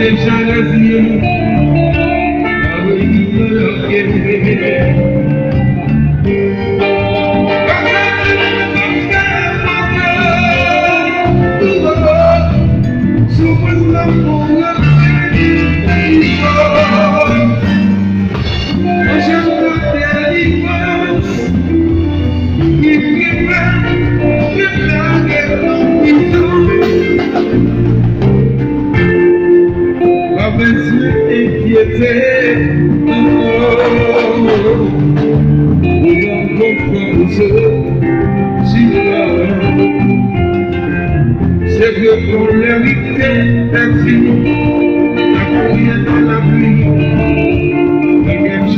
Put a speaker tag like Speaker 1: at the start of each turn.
Speaker 1: déjà les yeux, avec tout le cœur. C'est que pour la vérité est finie.